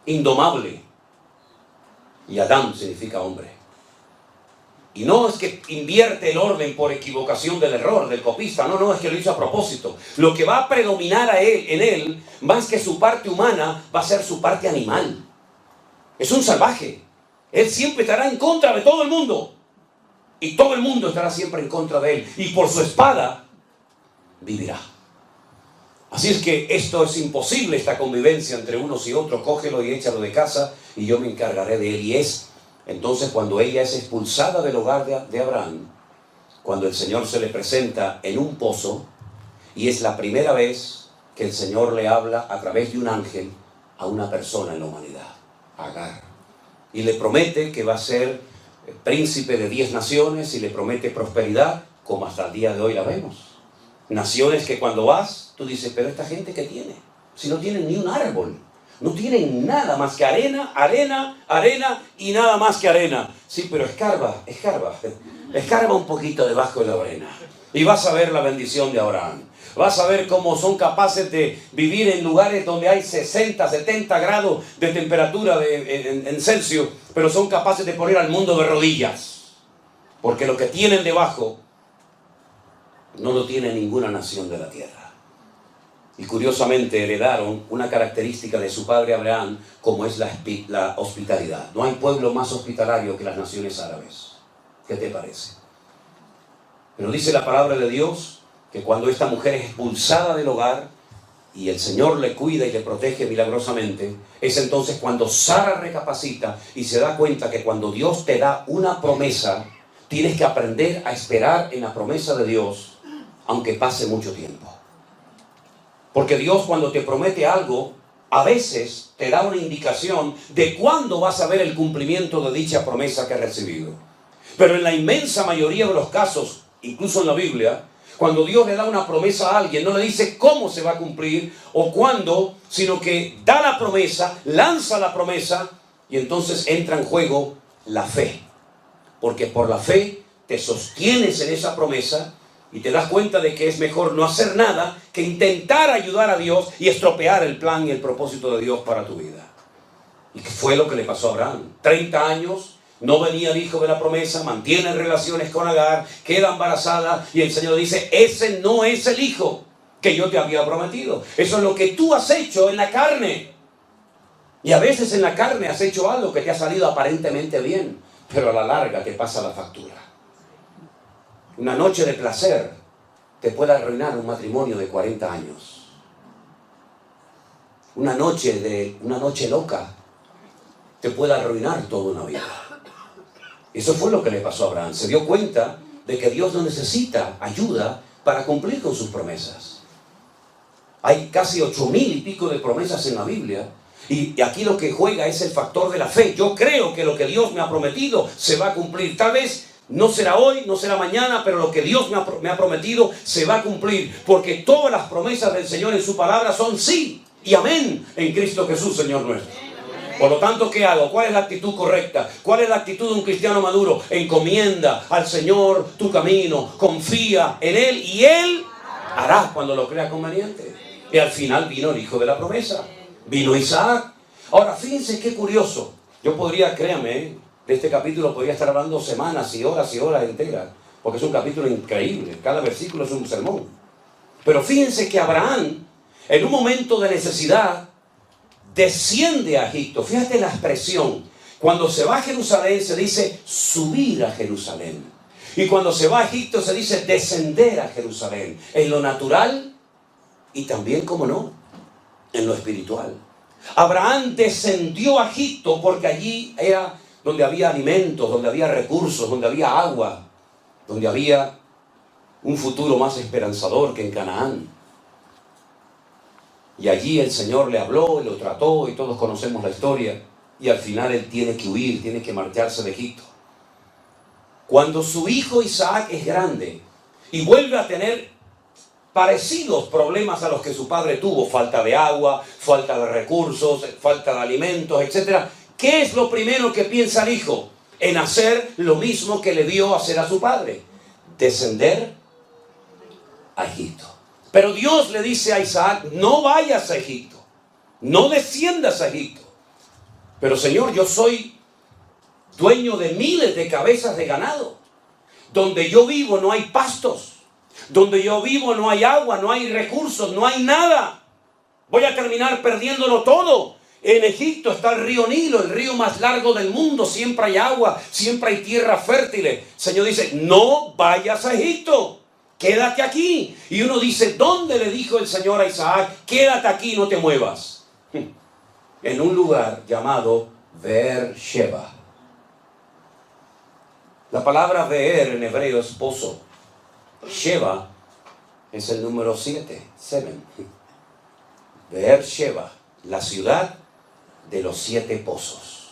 indomable. Y Adán significa hombre. Y no es que invierte el orden por equivocación del error, del copista. No, es que lo hizo a propósito. Lo que va a predominar en él, más que su parte humana, va a ser su parte animal. Es un salvaje. Él siempre estará en contra de todo el mundo. Y todo el mundo estará siempre en contra de él. Y por su espada vivirá. Así es que esto es imposible, esta convivencia entre unos y otros. Cógelo y échalo de casa y yo me encargaré de él. Y es entonces cuando ella es expulsada del hogar de Abraham, cuando el Señor se le presenta en un pozo, y es la primera vez que el Señor le habla a través de un ángel a una persona en la humanidad, Agar. Y le promete que va a ser príncipe de 10 naciones y le promete prosperidad, como hasta el día de hoy la vemos. Naciones que cuando vas, tú dices, pero esta gente ¿qué tiene? Si no tienen ni un árbol. No tienen nada más que arena, arena, arena y nada más que arena. Sí, pero escarba un poquito debajo de la arena. Y vas a ver la bendición de Abraham. Vas a ver cómo son capaces de vivir en lugares donde hay 60, 70 grados de temperatura en Celsius, pero son capaces de poner al mundo de rodillas. Porque lo que tienen debajo no lo tiene ninguna nación de la tierra. Y curiosamente heredaron una característica de su padre Abraham, como es la hospitalidad. No hay pueblo más hospitalario que las naciones árabes. ¿Qué te parece? Pero dice la palabra de Dios que cuando esta mujer es expulsada del hogar y el Señor le cuida y le protege milagrosamente, es entonces cuando Sara recapacita y se da cuenta que cuando Dios te da una promesa, tienes que aprender a esperar en la promesa de Dios, aunque pase mucho tiempo. Porque Dios cuando te promete algo, a veces te da una indicación de cuándo vas a ver el cumplimiento de dicha promesa que has recibido. Pero en la inmensa mayoría de los casos, incluso en la Biblia, cuando Dios le da una promesa a alguien, no le dice cómo se va a cumplir o cuándo, sino que da la promesa, lanza la promesa y entonces entra en juego la fe. Porque por la fe te sostienes en esa promesa y te das cuenta de que es mejor no hacer nada que intentar ayudar a Dios y estropear el plan y el propósito de Dios para tu vida. Y que fue lo que le pasó a Abraham. 30 años, no venía el hijo de la promesa, mantiene relaciones con Agar, queda embarazada y el Señor dice, ese no es el hijo. que yo te había prometido. Eso es lo que tú has hecho en la carne. Y a veces en la carne has hecho algo que te ha salido aparentemente bien, pero a la larga te pasa la factura. Una noche de placer te puede arruinar un matrimonio de 40 años. Una noche loca te puede arruinar toda una vida. Eso fue lo que le pasó a Abraham. Se dio cuenta de que Dios no necesita ayuda para cumplir con sus promesas. Hay casi 8,000 y pico de promesas en la Biblia. Y aquí lo que juega es el factor de la fe. Yo creo que lo que Dios me ha prometido se va a cumplir. Tal vez no será hoy, no será mañana, pero lo que Dios me ha prometido se va a cumplir. Porque todas las promesas del Señor en su palabra son sí y amén en Cristo Jesús, Señor nuestro. Por lo tanto, ¿qué hago? ¿Cuál es la actitud correcta? ¿Cuál es la actitud de un cristiano maduro? Encomienda al Señor tu camino, confía en Él y Él hará cuando lo crea conveniente. Y al final vino el hijo de la promesa. Vino Isaac. Ahora, fíjense qué curioso. Yo podría, créanme, de este capítulo podría estar hablando semanas y horas enteras, porque es un capítulo increíble. Cada versículo es un sermón. Pero fíjense que Abraham, en un momento de necesidad, desciende a Egipto. Fíjate la expresión. Cuando se va a Jerusalén se dice subir a Jerusalén. Y cuando se va a Egipto se dice descender a Jerusalén. En lo natural y también, como no, en lo espiritual. Abraham descendió a Egipto porque allí era donde había alimentos, donde había recursos, donde había agua, donde había un futuro más esperanzador que en Canaán. Y allí el Señor le habló y lo trató y todos conocemos la historia. Y al final él tiene que huir, tiene que marcharse de Egipto. Cuando su hijo Isaac es grande y vuelve a tener parecidos problemas a los que su padre tuvo, falta de agua, falta de recursos, falta de alimentos, etc. ¿Qué es lo primero que piensa el hijo? En hacer lo mismo que le vio hacer a su padre: descender a Egipto. Pero Dios le dice a Isaac: no vayas a Egipto, no desciendas a Egipto. Pero Señor, yo soy dueño de miles de cabezas de ganado. Donde yo vivo no hay pastos. Donde yo vivo no hay agua, no hay recursos, no hay nada. Voy a terminar perdiéndolo todo. En Egipto está el río Nilo, el río más largo del mundo. Siempre hay agua, siempre hay tierra fértil. El Señor dice: no vayas a Egipto, quédate aquí. Y uno dice: ¿dónde le dijo el Señor a Isaac? Quédate aquí, no te muevas. En un lugar llamado Beer-sheba. La palabra Beer en hebreo es pozo. Sheba es el número 7, 7. Beer-sheba, la ciudad de los 7 pozos.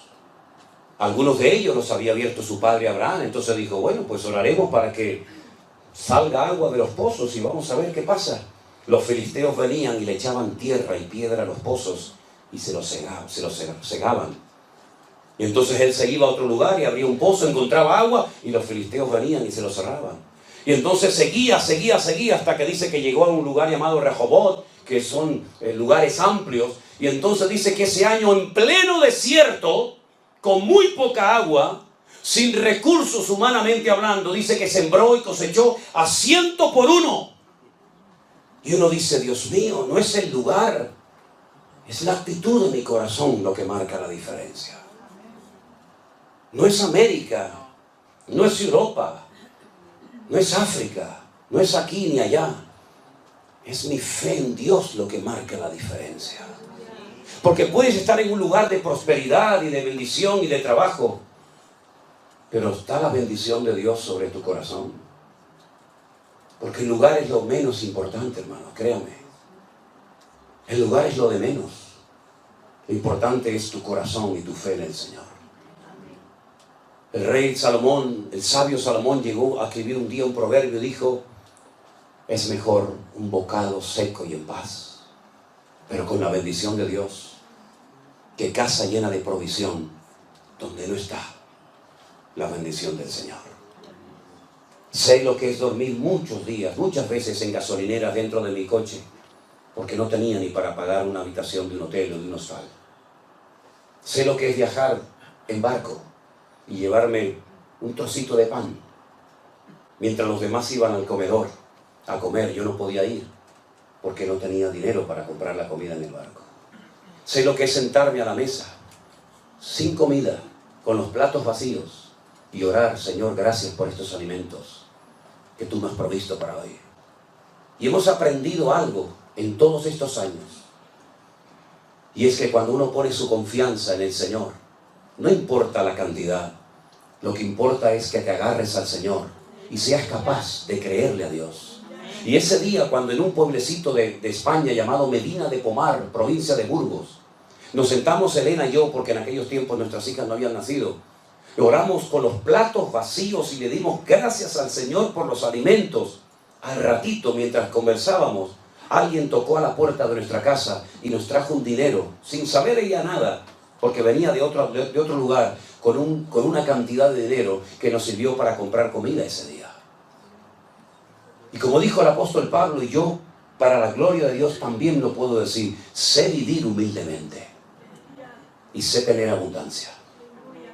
Algunos de ellos los había abierto su padre Abraham. Entonces dijo: bueno, pues oraremos para que salga agua de los pozos y vamos a ver qué pasa. Los filisteos venían y le echaban tierra y piedra a los pozos y se los cegaban. Y entonces él se iba a otro lugar y abría un pozo, encontraba agua y los filisteos venían y se lo cerraban. Y entonces seguía hasta que dice que llegó a un lugar llamado Rehobot, que son lugares amplios. Y entonces dice que ese año, en pleno desierto, con muy poca agua, sin recursos humanamente hablando, dice que sembró y cosechó a 100 por 1. Y uno dice: Dios mío, no es el lugar, es la actitud de mi corazón lo que marca la diferencia. No es América, no es Europa, no es África, no es aquí ni allá. Es mi fe en Dios lo que marca la diferencia. Porque puedes estar en un lugar de prosperidad y de bendición y de trabajo, pero está la bendición de Dios sobre tu corazón. Porque el lugar es lo menos importante, hermano, créame. El lugar es lo de menos. Lo importante es tu corazón y tu fe en el Señor. El rey Salomón, el sabio Salomón, llegó a escribir un día un proverbio y dijo: es mejor un bocado seco y en paz, pero con la bendición de Dios, que casa llena de provisión donde no está la bendición del Señor. Sé lo que es dormir muchos días, muchas veces en gasolineras dentro de mi coche, porque no tenía ni para pagar una habitación de un hotel o de un hostal. Sé lo que es viajar en barco y llevarme un trocito de pan mientras los demás iban al comedor a comer. Yo no podía ir. porque no tenía dinero para comprar la comida en el barco. Sé lo que es sentarme a la mesa, sin comida, con los platos vacíos, y orar: Señor, gracias por estos alimentos que tú me has provisto para hoy. Y hemos aprendido algo en todos estos años, y es que cuando uno pone su confianza en el Señor, no importa la cantidad, lo que importa es que te agarres al Señor y seas capaz de creerle a Dios. Y ese día, cuando en un pueblecito de España llamado Medina de Pomar, provincia de Burgos, nos sentamos Elena y yo, porque en aquellos tiempos nuestras hijas no habían nacido, oramos con los platos vacíos y le dimos gracias al Señor por los alimentos. Al ratito, mientras conversábamos, alguien tocó a la puerta de nuestra casa y nos trajo un dinero, sin saber ella nada, porque venía de otro lugar, con una cantidad de dinero que nos sirvió para comprar comida ese día. Y como dijo el apóstol Pablo, y yo, para la gloria de Dios, también lo puedo decir: sé vivir humildemente y sé tener abundancia.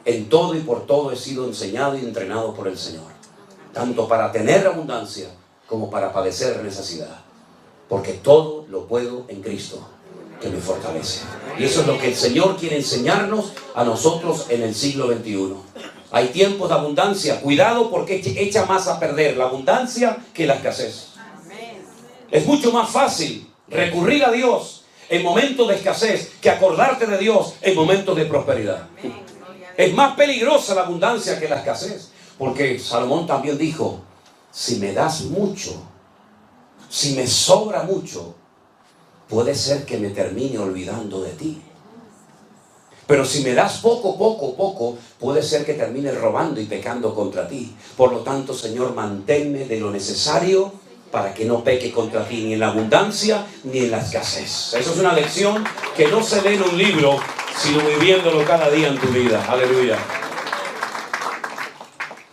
En todo y por todo he sido enseñado y entrenado por el Señor, tanto para tener abundancia como para padecer necesidad, porque todo lo puedo en Cristo que me fortalece. Y eso es lo que el Señor quiere enseñarnos a nosotros en el siglo XXI. Hay tiempos de abundancia, cuidado, porque echa más a perder la abundancia que la escasez. Es mucho más fácil recurrir a Dios en momentos de escasez que acordarte de Dios en momentos de prosperidad. Es más peligrosa la abundancia que la escasez, porque Salomón también dijo: si me das mucho, si me sobra mucho, puede ser que me termine olvidando de ti. Pero si me das poco, puede ser que termine robando y pecando contra ti. Por lo tanto, Señor, manténme de lo necesario para que no peque contra ti, ni en la abundancia ni en la escasez. Eso es una lección que no se lee en un libro, sino viviéndolo cada día en tu vida. Aleluya.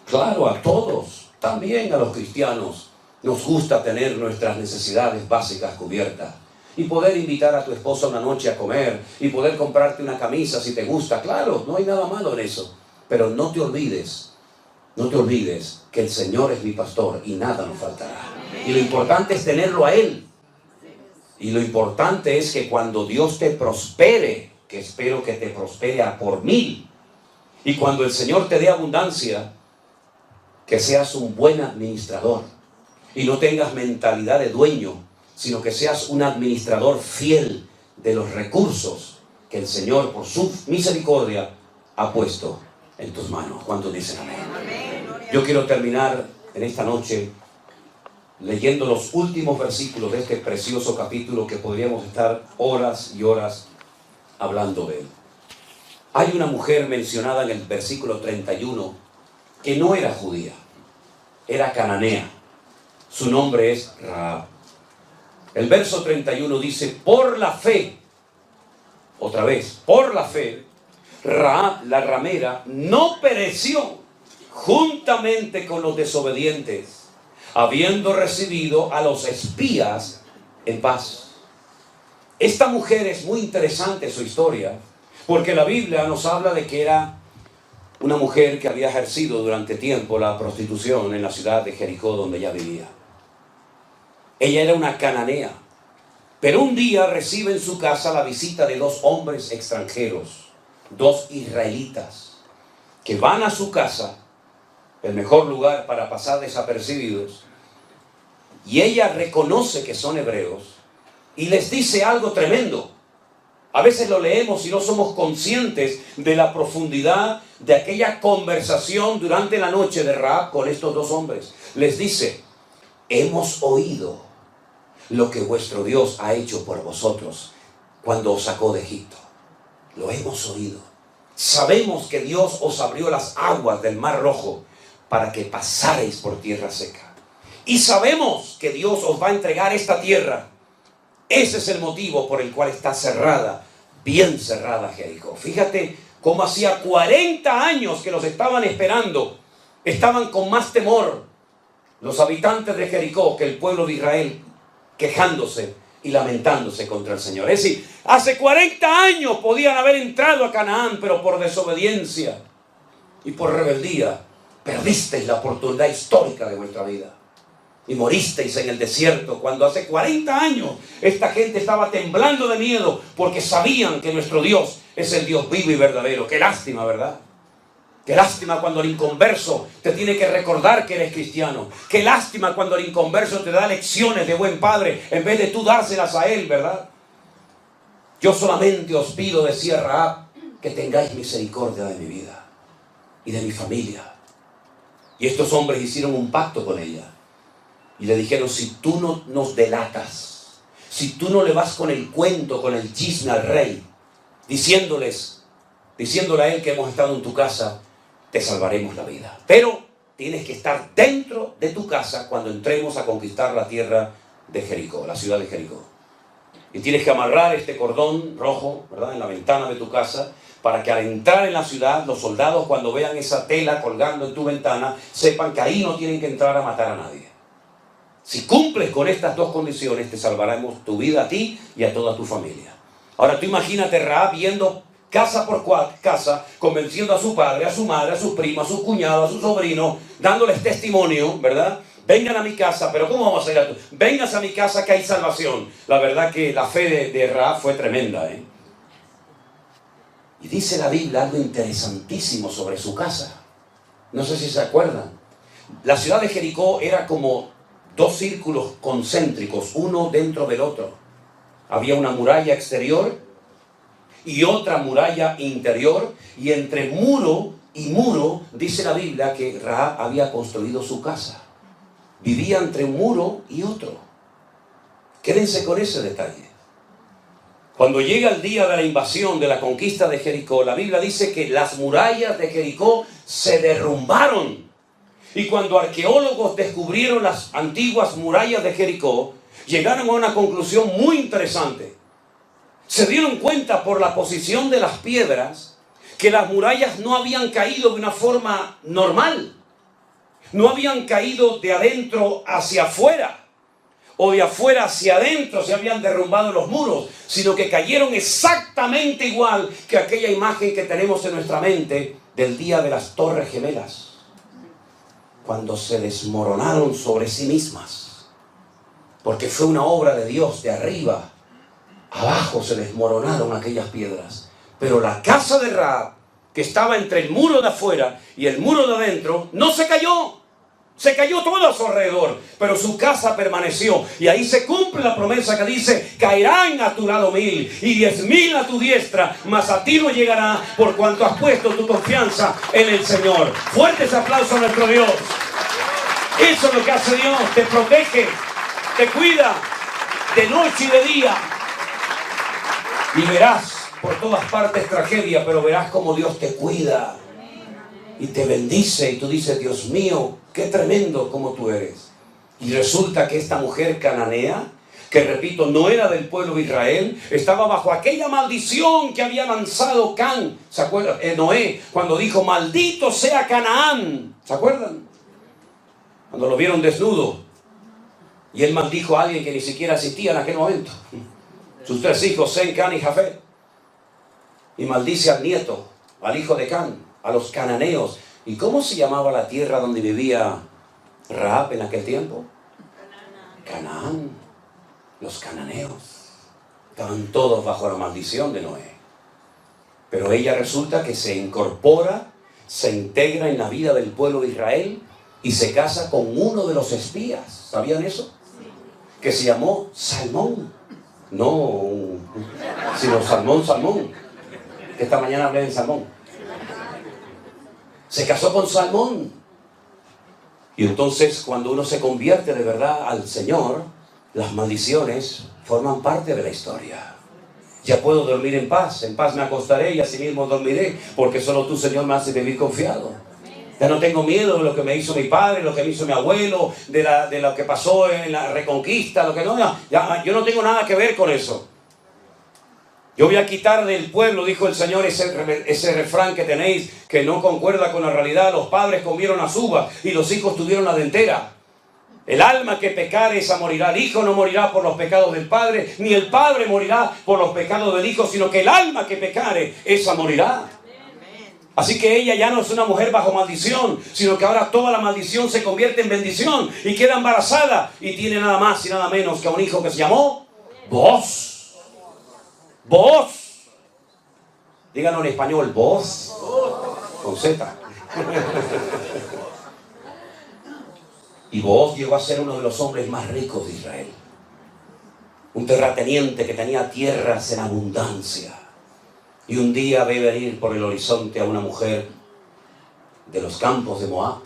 Claro, a todos, también a los cristianos, nos gusta tener nuestras necesidades básicas cubiertas. Y poder invitar a tu esposa una noche a comer, y poder comprarte una camisa si te gusta. Claro, no hay nada malo en eso. Pero no te olvides que el Señor es mi pastor y nada nos faltará. Y lo importante es tenerlo a Él. Y lo importante es que cuando Dios te prospere, que espero que te prospere a por 1000, y cuando el Señor te dé abundancia, que seas un buen administrador y no tengas mentalidad de dueño, sino que seas un administrador fiel de los recursos que el Señor, por su misericordia, ha puesto en tus manos. ¿Cuántos dicen amén? Yo quiero terminar en esta noche leyendo los últimos versículos de este precioso capítulo, que podríamos estar horas y horas hablando de él. Hay una mujer mencionada en el versículo 31 que no era judía, era cananea. Su nombre es Rahab. El verso 31 dice: por la fe, otra vez, por la fe, Rahab la ramera no pereció juntamente con los desobedientes, habiendo recibido a los espías en paz. Esta mujer es muy interesante, su historia, porque la Biblia nos habla de que era una mujer que había ejercido durante tiempo la prostitución en la ciudad de Jericó, donde ella vivía. Ella era una cananea, pero un día recibe en su casa la visita de 2 hombres extranjeros, 2 israelitas, que van a su casa, el mejor lugar para pasar desapercibidos, y ella reconoce que son hebreos y les dice algo tremendo. A veces lo leemos y no somos conscientes de la profundidad de aquella conversación durante la noche de Rahab con estos 2 hombres. Les dice: hemos oído lo que vuestro Dios ha hecho por vosotros cuando os sacó de Egipto. Lo hemos oído. Sabemos que Dios os abrió las aguas del Mar Rojo para que pasarais por tierra seca. Y sabemos que Dios os va a entregar esta tierra. Ese es el motivo por el cual está cerrada, bien cerrada Jericó. Fíjate cómo hacía 40 años que los estaban esperando. Estaban con más temor los habitantes de Jericó que el pueblo de Israel, quejándose y lamentándose contra el Señor. Es decir, hace 40 años podían haber entrado a Canaán, pero por desobediencia y por rebeldía perdisteis la oportunidad histórica de vuestra vida. y moristeis en el desierto, cuando hace 40 años esta gente estaba temblando de miedo porque sabían que nuestro Dios es el Dios vivo y verdadero. Qué lástima, ¿verdad? Qué lástima cuando el inconverso te tiene que recordar que eres cristiano. Qué lástima cuando el inconverso te da lecciones de buen padre en vez de tú dárselas a él, ¿verdad? Yo solamente os pido, decía Rahab, que tengáis misericordia de mi vida y de mi familia. Y estos hombres hicieron un pacto con ella. Y le dijeron, si tú no nos delatas, si tú no le vas con el cuento, con el chisme al rey, diciéndole a él que hemos estado en tu casa, te salvaremos la vida. Pero tienes que estar dentro de tu casa cuando entremos a conquistar la tierra de Jericó, la ciudad de Jericó. Y tienes que amarrar este cordón rojo, ¿verdad?, en la ventana de tu casa, para que al entrar en la ciudad, los soldados, cuando vean esa tela colgando en tu ventana, sepan que ahí no tienen que entrar a matar a nadie. Si cumples con estas dos condiciones, te salvaremos tu vida a ti y a toda tu familia. Ahora tú imagínate Rahab viendo casa por casa, convenciendo a su padre, a su madre, a sus primos, a sus cuñados, a sus sobrinos, dándoles testimonio, ¿verdad? Vengan a mi casa, pero ¿cómo vamos a ir a tu? Vengas a mi casa que hay salvación. La verdad que la fe de Rahab fue tremenda, ¿eh? Y dice la Biblia algo interesantísimo sobre su casa. No sé si se acuerdan. La ciudad de Jericó era como dos círculos concéntricos, uno dentro del otro. Había una muralla exterior y otra muralla interior, y entre muro y muro, dice la Biblia que Rahab había construido su casa. Vivía entre un muro y otro. Quédense con ese detalle. Cuando llega el día de la invasión, de la conquista de Jericó, la Biblia dice que las murallas de Jericó se derrumbaron. Y cuando arqueólogos descubrieron las antiguas murallas de Jericó, llegaron a una conclusión muy interesante. Se dieron cuenta por la posición de las piedras que las murallas no habían caído de una forma normal. No habían caído de adentro hacia afuera o de afuera hacia adentro, se habían derrumbado los muros, sino que cayeron exactamente igual que aquella imagen que tenemos en nuestra mente del día de las Torres Gemelas, cuando se desmoronaron sobre sí mismas, porque fue una obra de Dios. De arriba abajo se desmoronaron aquellas piedras, pero la casa de Rahab, que estaba entre el muro de afuera y el muro de adentro, no se cayó. Se cayó todo a su alrededor, pero su casa permaneció. Y ahí se cumple la promesa que dice: caerán a tu lado 1000 y 10.000 a tu diestra, mas a ti no llegará, por cuanto has puesto tu confianza en el Señor. Fuertes aplausos a nuestro Dios. Eso es lo que hace Dios. Te protege, te cuida de noche y de día. Y verás por todas partes tragedia, pero verás cómo Dios te cuida y te bendice, y tú dices: Dios mío, qué tremendo como tú eres. Y resulta que esta mujer cananea, que repito, no era del pueblo de Israel, estaba bajo aquella maldición que había lanzado Can, ¿se acuerdan? Noé, cuando dijo: maldito sea Canaán, ¿se acuerdan? Cuando lo vieron desnudo, y él maldijo a alguien que ni siquiera existía en aquel momento, sus 3 hijos, Sem, Can y Jafet, y maldice al nieto, al hijo de Can, a los cananeos. ¿Y cómo se llamaba la tierra donde vivía Rahab en aquel tiempo? Canaán. Los cananeos estaban todos bajo la maldición de Noé. Pero ella resulta que se incorpora, se integra en la vida del pueblo de Israel y se casa con uno de los espías. ¿Sabían eso? Que se llamó Salmón. No, sino Salmón. Que esta mañana hablé de Salmón. Se casó con Salmón. Y entonces, cuando uno se convierte de verdad al Señor, las maldiciones forman parte de la historia. Ya puedo dormir en paz me acostaré y asimismo dormiré, porque solo tú, Señor, me haces vivir confiado. Ya no tengo miedo de lo que me hizo mi padre, lo que me hizo mi abuelo, de lo que pasó en la reconquista, lo que no, yo no tengo nada que ver con eso. Yo voy a quitar del pueblo, dijo el Señor, ese refrán que tenéis, que no concuerda con la realidad. Los padres comieron las uvas y los hijos tuvieron la dentera. El alma que pecare, esa morirá. El hijo no morirá por los pecados del padre, ni el padre morirá por los pecados del hijo, sino que el alma que pecare, esa morirá. Así que ella ya no es una mujer bajo maldición, sino que ahora toda la maldición se convierte en bendición y queda embarazada y tiene nada más y nada menos que a un hijo que se llamó Booz. Booz. Díganlo en español, Booz. Con Z. Y Booz llegó a ser uno de los hombres más ricos de Israel. Un terrateniente que tenía tierras en abundancia. Y un día ve venir por el horizonte a una mujer de los campos de Moab,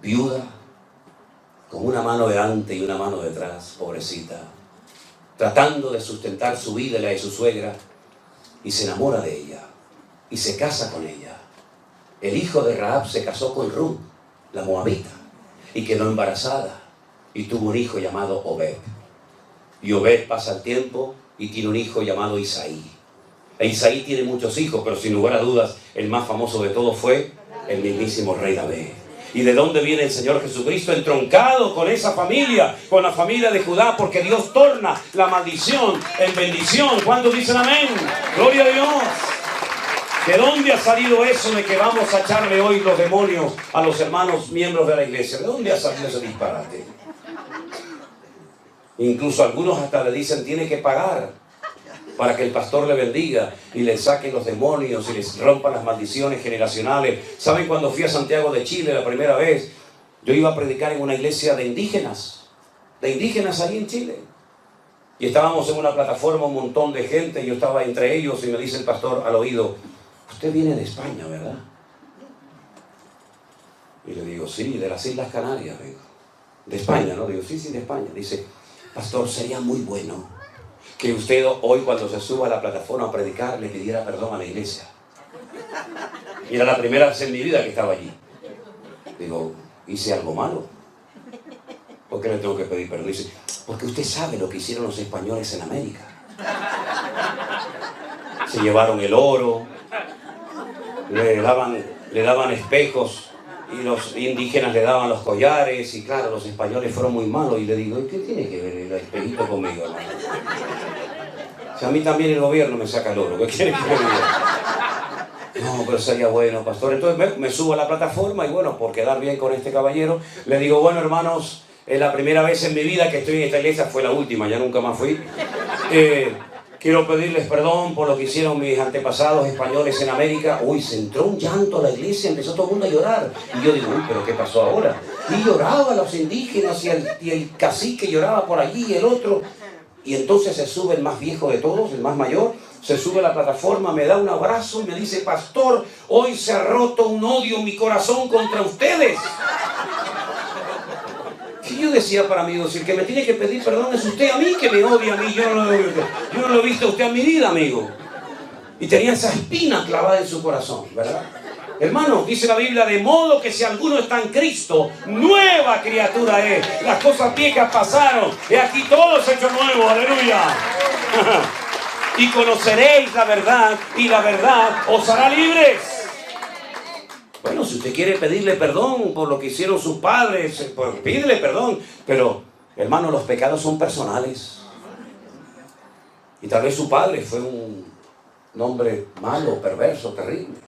viuda, con una mano delante y una mano detrás, pobrecita, tratando de sustentar su vida y la de su suegra, y se enamora de ella, y se casa con ella. El hijo de Rahab se casó con Ruth, la moabita, y quedó embarazada, y tuvo un hijo llamado Obed. Y Obed pasa el tiempo y tiene un hijo llamado Isaí. E Isaí tiene muchos hijos, pero sin lugar a dudas, el más famoso de todos fue el mismísimo rey David. ¿Y de dónde viene el Señor Jesucristo? Entroncado con esa familia, con la familia de Judá, porque Dios torna la maldición en bendición. ¿Cuántos dicen amén? ¡Gloria a Dios! ¿De dónde ha salido eso de que vamos a echarle hoy los demonios a los hermanos miembros de la iglesia? ¿De dónde ha salido ese disparate? Incluso algunos hasta le dicen tiene que pagar para que el pastor le bendiga y le saque los demonios y les rompa las maldiciones generacionales. ¿Saben cuando fui a Santiago de Chile la primera vez? Yo iba a predicar en una iglesia de indígenas ahí en Chile. Y estábamos en una plataforma, un montón de gente, y yo estaba entre ellos y me dice el pastor al oído, usted viene de España, ¿verdad? Y le digo, sí, de las Islas Canarias, vengo. De España, ¿no? Digo, sí, de España. Dice, pastor, sería muy bueno que usted hoy cuando se suba a la plataforma a predicar le pidiera perdón a la iglesia. Y era la primera vez en mi vida que estaba allí. Digo, ¿hice algo malo? ¿Por qué le tengo que pedir perdón? Dice, porque usted sabe lo que hicieron los españoles en América. Se llevaron el oro, le daban espejos, y los indígenas le daban los collares, y claro, los españoles fueron muy malos. Y le digo, ¿y qué tiene que ver el espejito conmigo, hermano? O sea, a mí también el gobierno me saca el oro, ¿qué quiere que me diga? No, pero sería bueno, pastor. Entonces me subo a la plataforma y bueno, por quedar bien con este caballero, le digo, bueno, hermanos, es la primera vez en mi vida que estoy en esta iglesia, fue la última, ya nunca más fui. Quiero pedirles perdón por lo que hicieron mis antepasados españoles en América. Uy, se entró un llanto a la iglesia, empezó todo el mundo a llorar. Y yo digo, uy, ¿pero qué pasó ahora? Y lloraban los indígenas y el cacique lloraba por allí y el otro. Y entonces se sube el más viejo de todos, el más mayor, se sube a la plataforma, me da un abrazo y me dice, pastor, hoy se ha roto un odio en mi corazón contra ustedes. Y yo decía para mí, el que me tiene que pedir perdón es usted, a mí que me odia a mí, yo no lo he visto a usted en mi vida, amigo. Y tenía esa espina clavada en su corazón, ¿verdad? Hermano, dice la Biblia, de modo que si alguno está en Cristo, nueva criatura es. Las cosas viejas pasaron, y aquí todo se ha hecho nuevo, aleluya. Y conoceréis la verdad, y la verdad os hará libres. Bueno, si usted quiere pedirle perdón por lo que hicieron sus padres, pues pídele perdón. Pero, hermano, los pecados son personales. Y tal vez su padre fue un hombre malo, perverso, terrible.